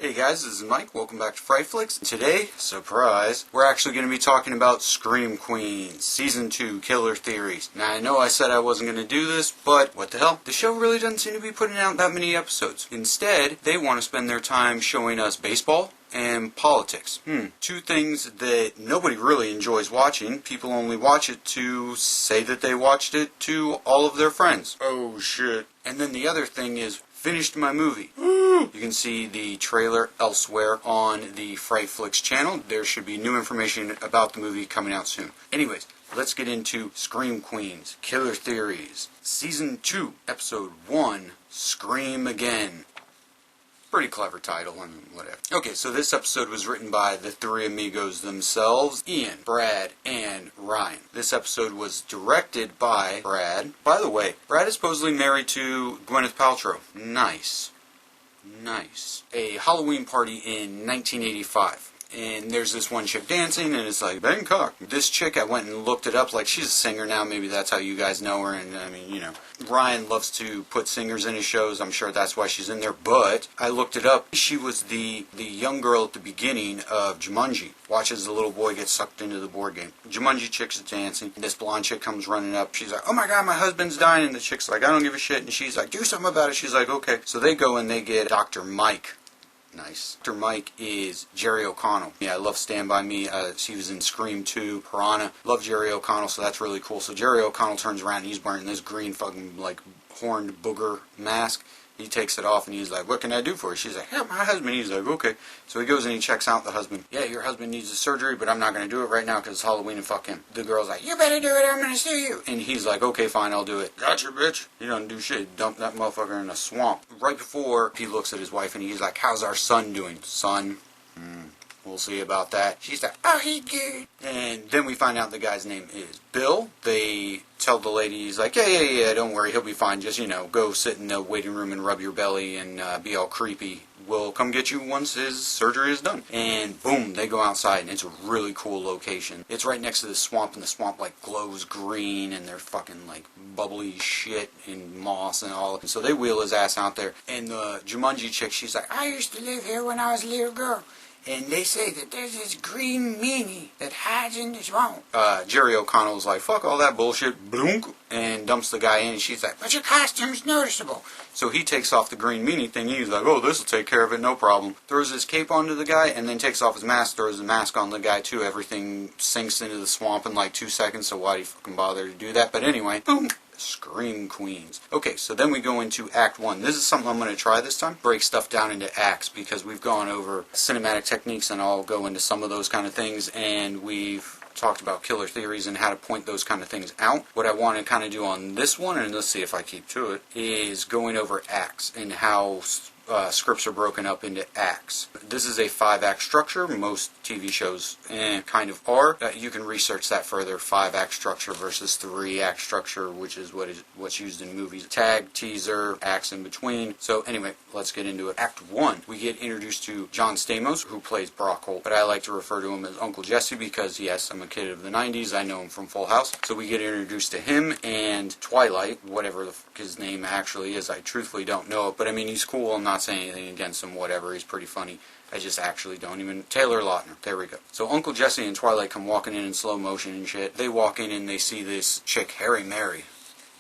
Hey guys, this is Mike. Welcome back to Fright Flicks. Today, surprise, we're actually going to be talking about Scream Queens, Season 2, Killer Theories. Now, I know I said I wasn't going to do this, but what the hell? The show really doesn't seem to be putting out that many episodes. Instead, they want to spend their time showing us baseball and politics. Two things that nobody really enjoys watching. People only watch it to say that they watched it to all of their friends. Oh shit. And then the other thing is, finished my movie. You can see the trailer elsewhere on the Fright Flicks channel. There should be new information about the movie coming out soon. Anyways, let's get into Scream Queens, Killer Theories. Season 2, Episode 1, Scream Again. Pretty clever title, I mean, whatever. Okay, so this episode was written by the three amigos themselves, Ian, Brad, and Ryan. This episode was directed by Brad. By the way, Brad is supposedly married to Gwyneth Paltrow. Nice. A Halloween party in 1985. And there's this one chick dancing, and it's like, Bangkok. This chick, I went and looked it up, like, she's a singer now, maybe that's how you guys know her, and I mean, you know. Ryan loves to put singers in his shows, I'm sure that's why she's in there, but I looked it up. She was the young girl at the beginning of Jumanji. Watches the little boy get sucked into the board game. Jumanji chick's dancing, this blonde chick comes running up, she's like, oh my god, my husband's dying, and the chick's like, I don't give a shit, and she's like, do something about it, she's like, okay. So they go and they get Dr. Mike. Nice. Dr. Mike is Jerry O'Connell. Yeah, I love Stand By Me. She was in Scream 2, Piranha. Love Jerry O'Connell, so that's really cool. So Jerry O'Connell turns around and he's wearing this green fucking, like, horned booger mask. He takes it off and he's like, what can I do for you? She's like, help my husband. He's like, okay. So he goes and he checks out the husband. Yeah, your husband needs a surgery, but I'm not going to do it right now because it's Halloween and fuck him. The girl's like, you better do it, I'm going to sue you. And he's like, okay, fine, I'll do it. Gotcha, bitch. You don't do shit. Dump that motherfucker in a swamp. Right before he looks at his wife and he's like, how's our son doing? Son? We'll see about that. She's like, oh, he's good. And then we find out the guy's name is Bill. They tell the lady, he's like, yeah, don't worry, he'll be fine. Just, go sit in the waiting room and rub your belly and be all creepy. We'll come get you once his surgery is done. And boom, they go outside, and it's a really cool location. It's right next to the swamp, and the swamp, like, glows green, and they're fucking, like, bubbly shit and moss and all. And so they wheel his ass out there. And the Jumanji chick, she's like, I used to live here when I was a little girl. And they say that there's this green meanie that hides in the swamp. Jerry O'Connell's like, fuck all that bullshit, bloonk, and dumps the guy in, and she's like, but your costume's noticeable. So he takes off the green meanie thing, he's like, oh, this'll take care of it, no problem. Throws his cape onto the guy, and then takes off his mask, throws the mask on the guy too. Everything sinks into the swamp in like 2 seconds, so why do you fucking bother to do that? But anyway, boom. Scream Queens. Okay, so then we go into Act 1. This is something I'm going to try this time. Break stuff down into acts because we've gone over cinematic techniques and I'll go into some of those kind of things, and we've talked about killer theories and how to point those kind of things out. What I want to kind of do on this one, and let's see if I keep to it, is going over acts and how scripts are broken up into acts. This is a 5-act structure. Most TV shows kind of are. You can research that further. 5-act structure versus 3-act structure, which is what's used in movies. Tag, teaser, acts in between. So anyway, let's get into it. Act 1, we get introduced to John Stamos, who plays Brock Holt, but I like to refer to him as Uncle Jesse because, yes, I'm a kid of the 90s. I know him from Full House. So we get introduced to him and Twilight, whatever the fuck his name actually is. I truthfully don't know it, but I mean, he's cool. I'm not saying anything against him, whatever, he's pretty funny. I just actually don't even... Taylor Lautner, there we go. So Uncle Jesse and Twilight come walking in slow motion and shit. They walk in and they see this chick, Harry Mary.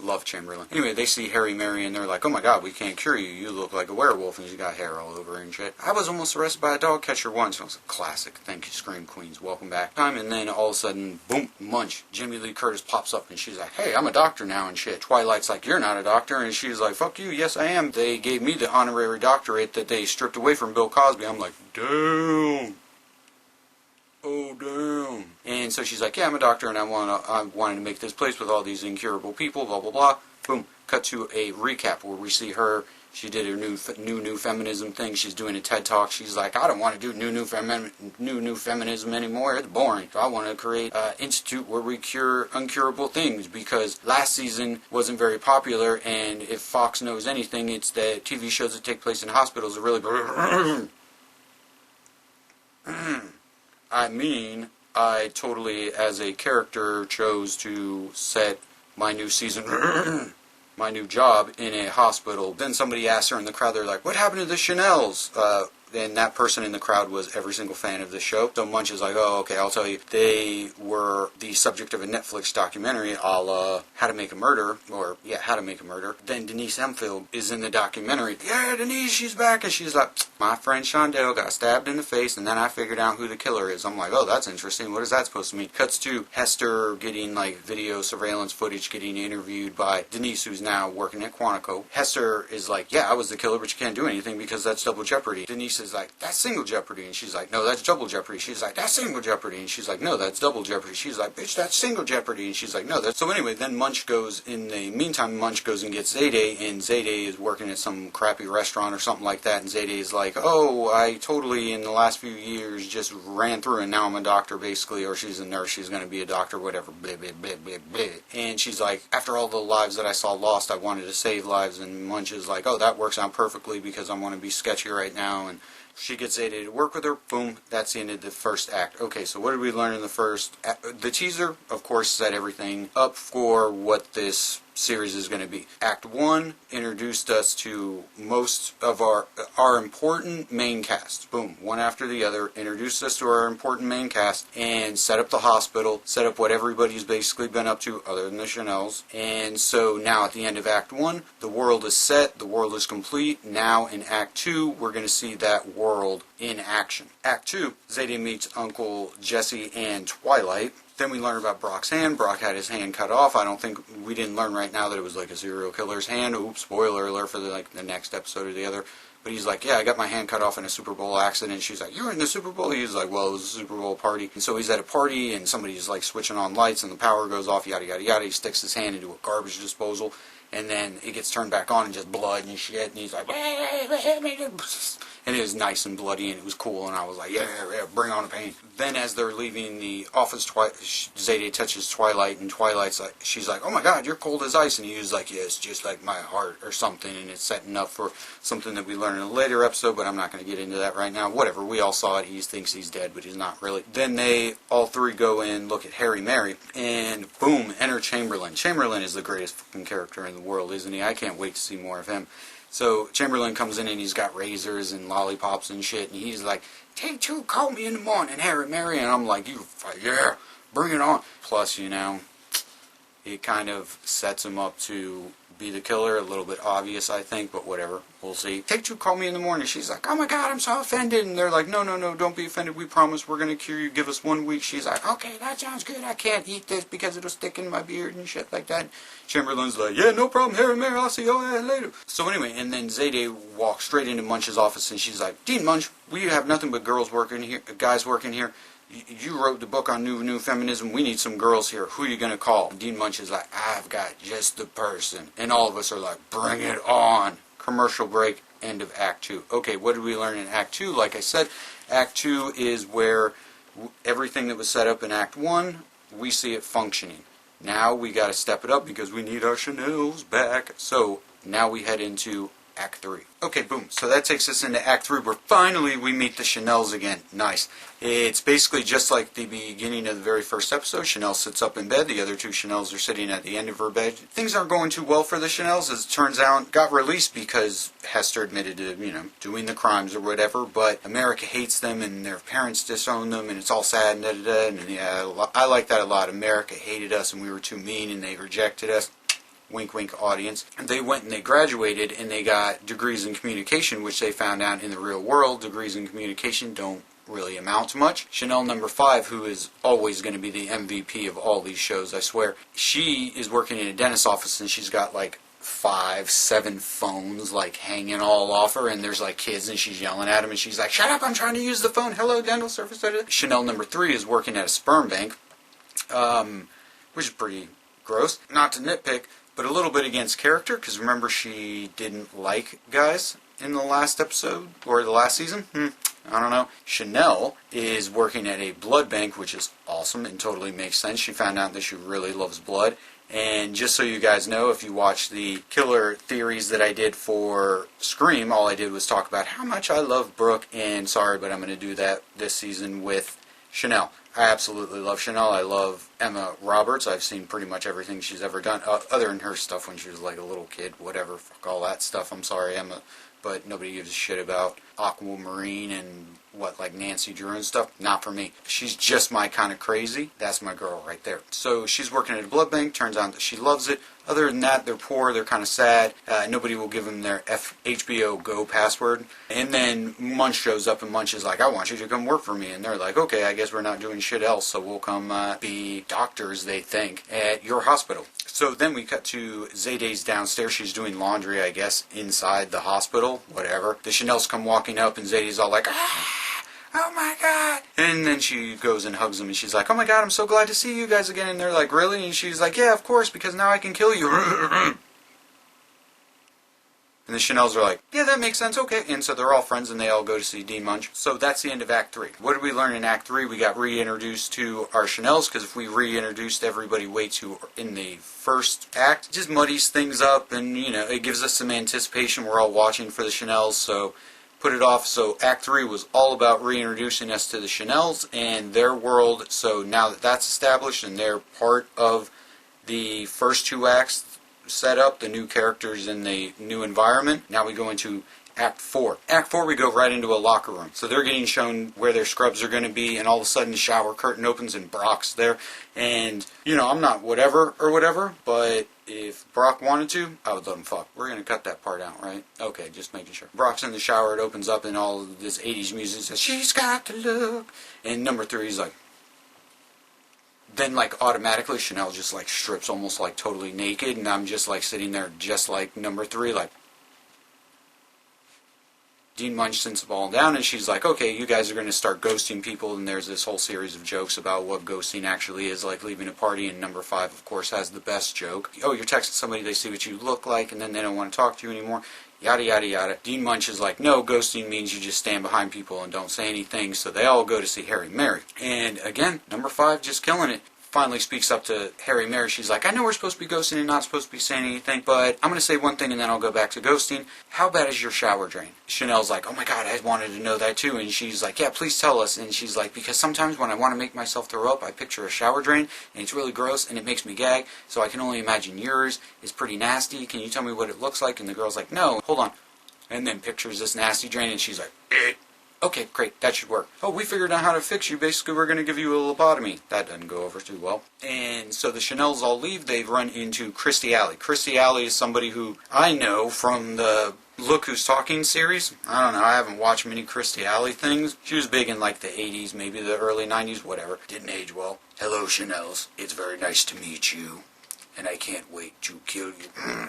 Love Chamberlain. Anyway, they see Harry Mary and they're like, oh my god, we can't cure you. You look like a werewolf and you got hair all over and shit. I was almost arrested by a dog catcher once. It was a classic. Thank you, Scream Queens. Welcome back. And then all of a sudden, boom, Munsch. Jimmy Lee Curtis pops up and she's like, hey, I'm a doctor now and shit. Twilight's like, you're not a doctor. And she's like, fuck you, yes I am. They gave me the honorary doctorate that they stripped away from Bill Cosby. I'm like, damn. Oh, damn. And so she's like, yeah, I'm a doctor, and I wanted to make this place with all these incurable people, blah, blah, blah. Boom. Cut to a recap where we see her. She did her new feminism thing. She's doing a TED Talk. She's like, I don't want to do new feminism anymore. It's boring. So I want to create an institute where we cure uncurable things because last season wasn't very popular, and if Fox knows anything, it's that TV shows that take place in hospitals are really... I mean, I totally, as a character, chose to set my new season, my new job in a hospital. Then somebody asked her in the crowd, they're like, what happened to the Chanels? and that person in the crowd was every single fan of the show. So Munsch is like, oh, okay, I'll tell you. They were the subject of a Netflix documentary a la How to Make a Murder, How to Make a Murder. Then Denise Hemphill is in the documentary. Yeah, Denise, she's back. And she's like, my friend Shondell got stabbed in the face, and then I figured out who the killer is. I'm like, oh, that's interesting. What is that supposed to mean? Cuts to Hester getting, like, video surveillance footage, getting interviewed by Denise, who's now working at Quantico. Hester is like, yeah, I was the killer, but you can't do anything because that's double jeopardy. Denise is like, that's single jeopardy. And she's like, no, that's double jeopardy. She's like, that's single jeopardy. And she's like, no, that's double jeopardy. She's like, bitch, that's single jeopardy. And she's like, no, that's... So anyway, then Munsch goes, in the meantime, Munsch goes and gets Zayday, and Zayday is working at some crappy restaurant or something like that, and Zayday is like, oh, I totally, in the last few years, just ran through, and now I'm a doctor, basically, or she's a nurse, she's going to be a doctor, whatever, blah, blah, blah, blah, blah. And she's like, after all the lives that I saw lost, I wanted to save lives, and Munsch is like, oh, that works out perfectly, because I want to be sketchy right now, and she gets Zayday to work with her. Boom. That's the end of the first act. Okay, so what did we learn in the first act? The teaser, of course, set everything up for what this series is going to be. Act 1 introduced us to most of our important main cast. Boom. One after the other. Introduced us to our important main cast and set up the hospital. Set up what everybody's basically been up to other than the Chanels. And so now at the end of Act 1, the world is set. The world is complete. Now in Act 2, we're going to see that world in action. Act 2, Zayday meets Uncle Jesse and Twilight. Then we learn about Brock's hand. Brock had his hand cut off. I don't think we didn't learn right now that it was like a serial killer's hand. Oops, spoiler alert for the next episode or the other. But he's like, yeah, I got my hand cut off in a Super Bowl accident. She's like, you were in the Super Bowl? He's like, well, it was a Super Bowl party. And so he's at a party, and somebody's like switching on lights, and the power goes off, yada, yada, yada. He sticks his hand into a garbage disposal, and then it gets turned back on, and just blood and shit, and he's like, and it was nice and bloody, and it was cool, and I was like, yeah, bring on the pain. Then as they're leaving the office, Zayday touches Twilight, and Twilight's like, she's like, oh my god, you're cold as ice, and he was like, yeah, it's just like my heart, or something, and it's setting up for something that we learn in a later episode, but I'm not going to get into that right now. Whatever, we all saw it. He thinks he's dead, but he's not really. Then they, all three, go in, look at Harry Mary, and boom, enter Chamberlain. Chamberlain is the greatest fucking character in the world, isn't he? I can't wait to see more of him. So Chamberlain comes in and he's got razors and lollipops and shit, and he's like, take two, call me in the morning, Harry Mary. And I'm like, yeah, bring it on. Plus, you know, it kind of sets him up to be the killer. A little bit obvious, I think, but whatever. We'll see. Take two, call me in the morning. She's like, oh my god, I'm so offended. And they're like, no, don't be offended. We promise we're going to cure you. Give us 1 week. She's like, okay, that sounds good. I can't eat this because it'll stick in my beard and shit like that. Chamberlain's like, yeah, no problem, Harry Mary. I'll see you later. So anyway, and then Zayday walks straight into Munsch's office, and she's like, Dean Munsch, we have nothing but guys working here. You wrote the book on new feminism. We need some girls here. Who are you going to call? Dean Munsch is like, I've got just the person. And all of us are like, bring it on. Commercial break, end of Act 2. Okay, what did we learn in Act 2? Like I said, Act 2 is where everything that was set up in Act 1, we see it functioning. Now we got to step it up because we need our Chanels back. So now we head into Act 3. Okay, boom. So that takes us into Act 3 where finally we meet the Chanels again. Nice. It's basically just like the beginning of the very first episode. Chanel sits up in bed. The other two Chanels are sitting at the end of her bed. Things aren't going too well for the Chanels, as it turns out. Got released because Hester admitted to, doing the crimes or whatever, but America hates them and their parents disown them and it's all sad and da-da-da. And yeah, I like that a lot. America hated us and we were too mean and they rejected us. Wink, wink, audience. They went and they graduated and they got degrees in communication, which they found out in the real world, degrees in communication don't really amount to much. Chanel number 5, who is always going to be the MVP of all these shows, I swear, she is working in a dentist's office and she's got like 5, 7 phones like hanging all off her, and there's like kids and she's yelling at them and she's like, shut up, I'm trying to use the phone, hello, dental service. Chanel number 3 is working at a sperm bank, which is pretty gross. Not to nitpick, but a little bit against character, because remember she didn't like guys in the last episode, or the last season? I don't know. Chanel is working at a blood bank, which is awesome and totally makes sense. She found out that she really loves blood. And just so you guys know, if you watch the killer theories that I did for Scream, all I did was talk about how much I love Brooke, and sorry, but I'm going to do that this season with Chanel. I absolutely love Chanel. I love Emma Roberts. I've seen pretty much everything she's ever done, other than her stuff when she was like a little kid, whatever, fuck all that stuff. I'm sorry, Emma, but nobody gives a shit about Aquamarine and like Nancy Drew and stuff. Not for me. She's just my kind of crazy. That's my girl right there. So she's working at a blood bank. Turns out that she loves it. Other than that, they're poor. They're kind of sad. Nobody will give them their HBO Go password. And then Munsch shows up, and Munsch is like, I want you to come work for me. And they're like, okay, I guess we're not doing shit else, so we'll come be doctors, they think, at your hospital. So then we cut to Zayday's downstairs. She's doing laundry, I guess, inside the hospital, whatever. The Chanels come walking up, and Zayday's all like, oh my god. And then she goes and hugs them, and she's like, oh my god, I'm so glad to see you guys again. And they're like, really? And she's like, yeah, of course, because now I can kill you. And the Chanels are like, yeah, that makes sense, okay. And so they're all friends, and they all go to see Dean Munsch. So that's the end of Act 3. What did we learn in Act 3? We got reintroduced to our Chanels, because if we reintroduced everybody way too in the first act, it just muddies things up, and, you know, it gives us some anticipation. We're all watching for the Chanels, so put it off. So Act 3 was all about reintroducing us to the Chanels and their world. So now that that's established and they're part of the first two acts set up, the new characters in the new environment, now we go into Act 4. Act 4, we go right into a locker room. So they're getting shown where their scrubs are going to be, and all of a sudden the shower curtain opens and Brock's there. And, you know, I'm not whatever or whatever, but if Brock wanted to, I would let him fuck. We're going to cut that part out, right? Okay, just making sure. Brock's in the shower, it opens up, and all of this 80s music says, she's got to look. And number 3 is like, then like automatically Chanel just like strips almost like totally naked, and I'm just like sitting there just like number 3, like, Dean Munsch sends the ball down, and she's like, okay, you guys are going to start ghosting people, and there's this whole series of jokes about what ghosting actually is, like leaving a party, and number 5, of course, has the best joke. Oh, you're texting somebody, they see what you look like, and then they don't want to talk to you anymore, yada, yada, yada. Dean Munsch is like, no, ghosting means you just stand behind people and don't say anything, so they all go to see Harry Mary. And again, number 5, just killing it. Finally speaks up to Harry Mary. She's like, I know we're supposed to be ghosting and not supposed to be saying anything, but I'm going to say one thing and then I'll go back to ghosting. How bad is your shower drain? Chanel's like, oh my god, I wanted to know that too. And she's like, yeah, please tell us. And she's like, because sometimes when I want to make myself throw up, I picture a shower drain, and it's really gross, and it makes me gag, so I can only imagine yours is pretty nasty. Can you tell me what it looks like? And the girl's like, no, hold on. And then pictures this nasty drain, and she's like, okay, great, that should work. Oh, we figured out how to fix you. Basically, we're going to give you a lobotomy. That doesn't go over too well. And so the Chanels all leave. They run into Kirstie Alley. Kirstie Alley is somebody who I know from the Look Who's Talking series. I don't know, I haven't watched many Kirstie Alley things. She was big in like the 80s, maybe the early 90s, whatever. Didn't age well. Hello, Chanels. It's very nice to meet you, and I can't wait to kill you.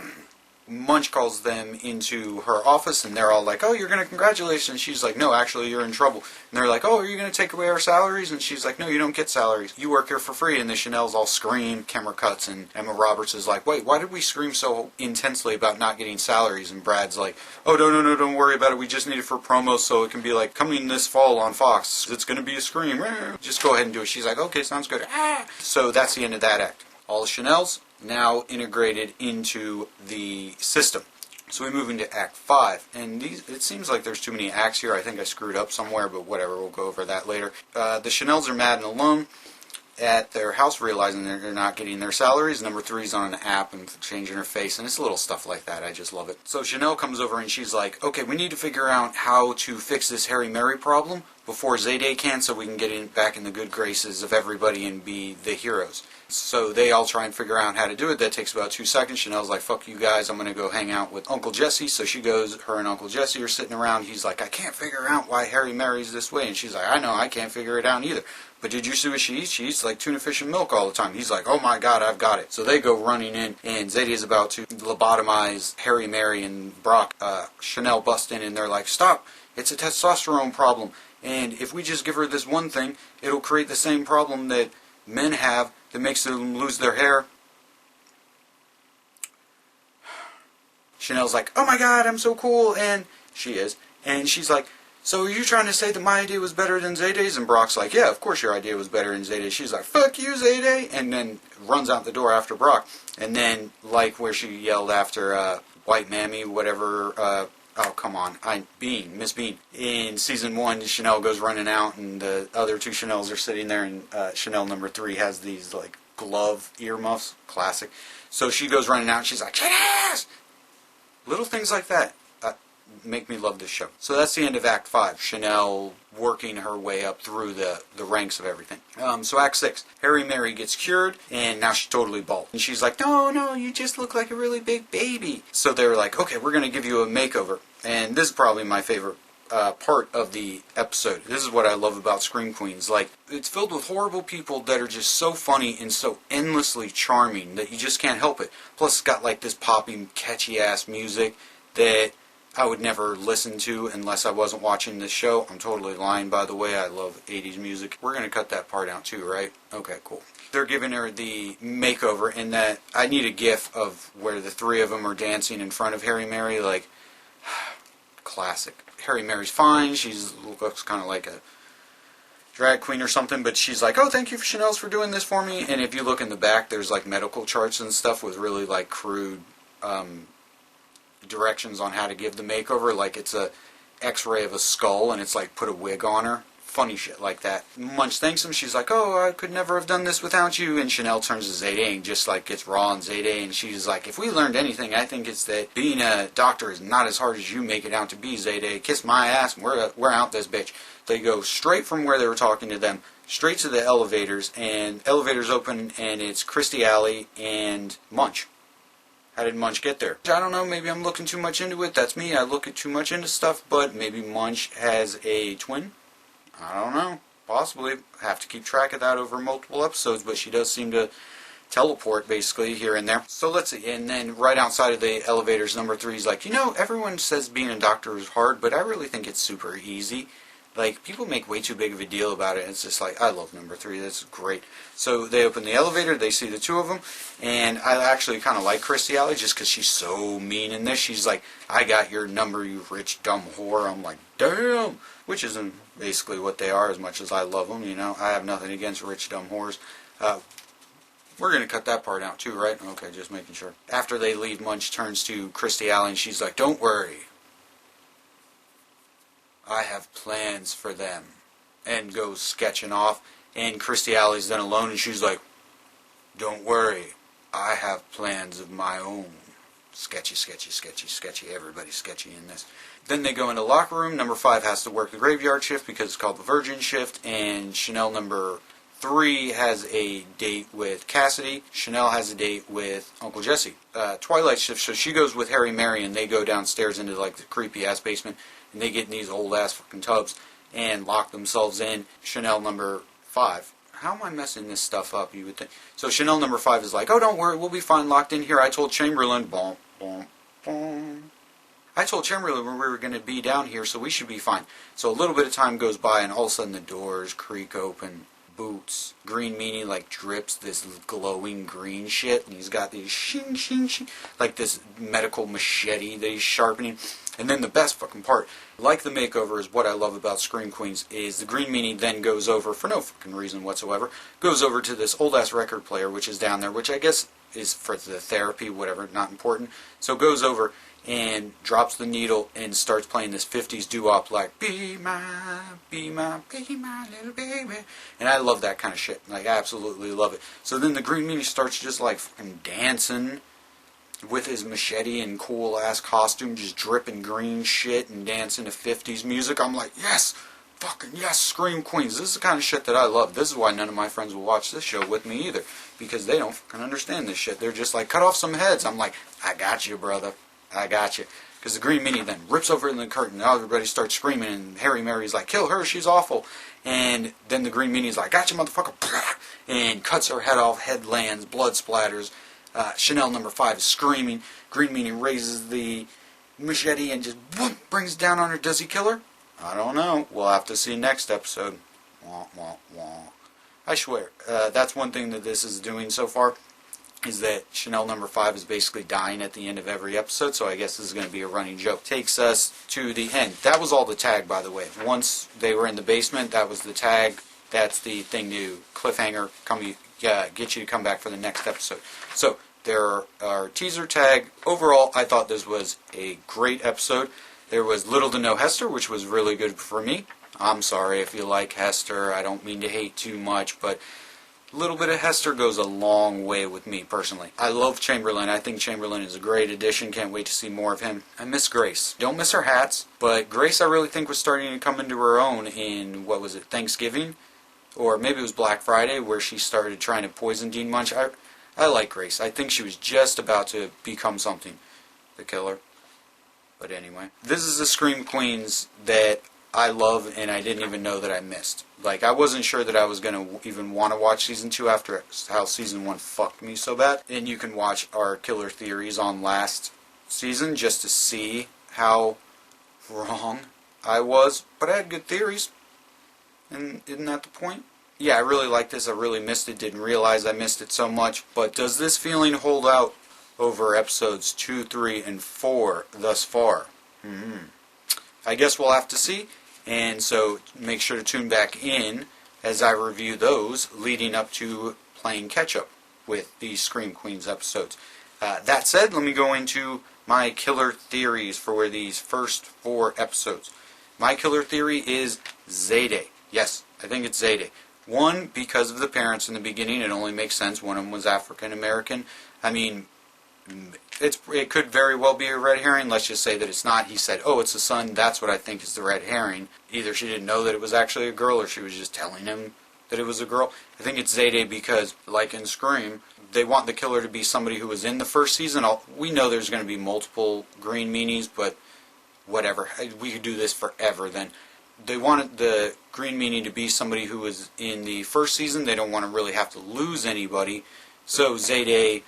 Munsch calls them into her office, and they're all like, oh, you're going to congratulate us. And she's like, no, actually, you're in trouble. And they're like, oh, are you going to take away our salaries? And she's like, no, you don't get salaries. You work here for free. And the Chanels all scream, camera cuts, and Emma Roberts is like, wait, why did we scream so intensely about not getting salaries? And Brad's like, oh, no, don't worry about it. We just need it for promos so it can be like coming this fall on Fox. It's going to be a scream. Just go ahead and do it. She's like, okay, sounds good. So that's the end of that act. All the Chanels now integrated into the system. So we move into Act 5, and it seems like there's too many acts here. I think I screwed up somewhere, but whatever, we'll go over that later. The Chanels are mad and alone at their house, realizing they're not getting their salaries. Number 3's on an app and changing her face, and it's little stuff like that. I just love it. So Chanel comes over, and she's like, okay, we need to figure out how to fix this Harry Mary problem before Zayday can, so we can get back in the good graces of everybody and be the heroes. So they all try and figure out how to do it. That takes about 2 seconds. Chanel's like, fuck you guys, I'm going to go hang out with Uncle Jesse. So she goes, her and Uncle Jesse are sitting around. He's like, I can't figure out why Harry Mary's this way. And she's like, I know, I can't figure it out either. But did you see what she eats? She eats like tuna fish and milk all the time. He's like, oh my god, I've got it. So they go running in, and Zayday is about to lobotomize Harry Mary and Brock. Chanel bust in, and they're like, stop, it's a testosterone problem. And if we just give her this one thing, it'll create the same problem that men have that makes them lose their hair. Chanel's like, oh my god, I'm so cool, and she is. And she's like, so are you trying to say that my idea was better than Zayday's? And Brock's like, yeah, of course your idea was better than Zayday's. She's like, fuck you, Zayday, and then runs out the door after Brock. And then, like where she yelled after White Mammy, whatever, oh, come on, Miss Bean. In Season 1, Chanel goes running out, and the other 2 Chanels are sitting there, and Chanel number 3 has these, like, glove earmuffs. Classic. So she goes running out, and she's like, shit ass! Little things like that. make me love this show. So that's the end of Act 5. Chanel working her way up through the ranks of everything. So Act 6. Harry Mary gets cured, and now she's totally bald. And she's like, no, you just look like a really big baby. So they're like, okay, we're going to give you a makeover. And this is probably my favorite part of the episode. This is what I love about Scream Queens. Like, it's filled with horrible people that are just so funny and so endlessly charming that you just can't help it. Plus, it's got like this poppy, catchy-ass music that I would never listen to unless I wasn't watching this show. I'm totally lying, by the way. I love 80s music. We're going to cut that part out too, right? Okay, cool. They're giving her the makeover, and that I need a gif of where the three of them are dancing in front of Harry Mary, like, classic. Harry Mary's fine. She looks kind of like a drag queen or something, but she's like, oh, thank you, Chanel's, for doing this for me. And if you look in the back, there's like medical charts and stuff with really like crude directions on how to give the makeover. Like it's a x-ray of a skull, and it's like put a wig on her. Funny shit like that. Munsch thanks him. She's like, oh, I could never have done this without you. And Chanel turns to Zayday and just like gets raw on Zayday, and she's like, if we learned anything, I think it's that being a doctor is not as hard as you make it out to be, Zayday. Kiss my ass and we're out this bitch. They go straight from where they were talking to them straight to the elevators, and elevators open, and it's Kirstie Alley and Munsch. How did Munsch get there? I don't know, maybe I'm looking too much into it. That's me, I look too much into stuff, but maybe Munsch has a twin? I don't know. Possibly. Have to keep track of that over multiple episodes, but she does seem to teleport, basically, here and there. So let's see. And then right outside of the elevators, number 3 is like, everyone says being a doctor is hard, but I really think it's super easy. Like, people make way too big of a deal about it. It's just like, I love number 3. That's great. So they open the elevator. They see the two of them. And I actually kind of like Kirstie Alley just because she's so mean in this. She's like, I got your number, you rich, dumb whore. I'm like, damn. Which isn't basically what they are, as much as I love them. I have nothing against rich, dumb whores. We're going to cut that part out too, right? Okay, just making sure. After they leave, Munsch turns to Kirstie Alley and she's like, don't worry. I have plans for them. And goes sketching off. And Kirstie Alley's then alone and she's like, don't worry. I have plans of my own. Sketchy, sketchy, sketchy, sketchy. Everybody's sketchy in this. Then they go into the locker room. Number 5 has to work the graveyard shift because it's called the Virgin shift. And Chanel number 3 has a date with Cassidy. Chanel has a date with Uncle Jesse. Twilight shift, so she goes with Harry Mary and they go downstairs into like the creepy ass basement. And they get in these old ass fucking tubs and lock themselves in. Chanel number 5. How am I messing this stuff up, you would think? So Chanel number 5 is like, oh, don't worry, we'll be fine locked in here. I told Chamberlain, boom, boom, boom. I told Chamberlain we were going to be down here, so we should be fine. So a little bit of time goes by, and all of a sudden the doors creak open. Boots. Green Meanie, like, drips this glowing green shit, and he's got these shing, shing, shing, like this medical machete that he's sharpening. And then the best fucking part, like the makeover, is what I love about Scream Queens, is the Green Meanie then goes over, for no fucking reason whatsoever, goes over to this old-ass record player, which is down there, which I guess is for the therapy, whatever, not important. So goes over and drops the needle and starts playing this 50s doo-wop like, be my little baby. And I love that kind of shit. Like, I absolutely love it. So then the Green Meanie starts just like fucking dancing with his machete and cool-ass costume, just dripping green shit and dancing to 50s music. I'm like, yes! Fucking yes, Scream Queens. This is the kind of shit that I love. This is why none of my friends will watch this show with me either. Because they don't fucking understand this shit. They're just like, cut off some heads. I'm like, I got you, brother. I got you. Because the Green Meanie then rips over in the curtain. Now everybody starts screaming, and Harry Mary's like, kill her, she's awful. And then the Green Meanie's like, gotcha, motherfucker. And cuts her head off, head lands, blood splatters. Chanel number 5 is screaming. Green Meanie raises the machete and just whoop, brings it down on her. Does he kill her? I don't know. We'll have to see next episode. Wah, wah, wah. I swear. That's one thing that this is doing so far, is that Chanel number 5 is basically dying at the end of every episode, so I guess this is going to be a running joke. Takes us to the end. That was all the tag, by the way. Once they were in the basement, that was the tag. That's the thing to cliffhanger, get you to come back for the next episode. So, there are teaser tag. Overall, I thought this was a great episode. There was little to no Hester, which was really good for me. I'm sorry if you like Hester. I don't mean to hate too much, but A little bit of Hester goes a long way with me, personally. I love Chamberlain. I think Chamberlain is a great addition. Can't wait to see more of him. I miss Grace. Don't miss her hats, but Grace I really think was starting to come into her own in, what was it, Thanksgiving? Or maybe it was Black Friday, where she started trying to poison Dean Munsch. I like Grace. I think she was just about to become something. The killer. But anyway. This is the Scream Queens that I love and I didn't even know that I missed. Like, I wasn't sure that I was going to even want to watch Season 2 after how Season 1 fucked me so bad. And you can watch our killer theories on last season just to see how wrong I was. But I had good theories. And isn't that the point? Yeah, I really like this. I really missed it. Didn't realize I missed it so much. But does this feeling hold out over episodes 2, 3, and 4 thus far? I guess we'll have to see. And so make sure to tune back in as I review those leading up to playing catch-up with these Scream Queens episodes. That said, let me go into my killer theories for these first 4 episodes. My killer theory is Zayday. Yes, I think it's Zayday. One, because of the parents in the beginning, it only makes sense. One of them was African American. I mean, it could very well be a red herring. Let's just say that it's not. He said, oh, it's the son. That's what I think is the red herring. Either she didn't know that it was actually a girl or she was just telling him that it was a girl. I think it's Zayday because, like in Scream, they want the killer to be somebody who was in the first season. We know there's going to be multiple green meanies, but whatever. We could do this forever then. They wanted the green meanie to be somebody who was in the first season. They don't want to really have to lose anybody. So Zayday,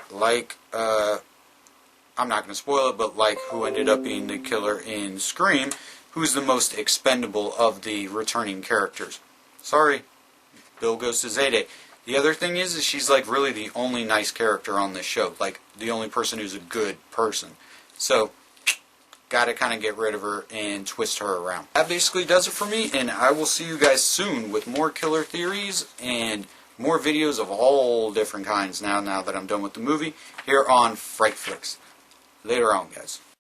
like, I'm not going to spoil it, but like who ended up being the killer in Scream, who's the most expendable of the returning characters. Sorry, Bill goes to Zayday. The other thing is she's like really the only nice character on this show. Like, the only person who's a good person. So, gotta kind of get rid of her and twist her around. That basically does it for me, and I will see you guys soon with more killer theories and more videos of all different kinds now that I'm done with the movie here on Fright Flicks. Later on, guys.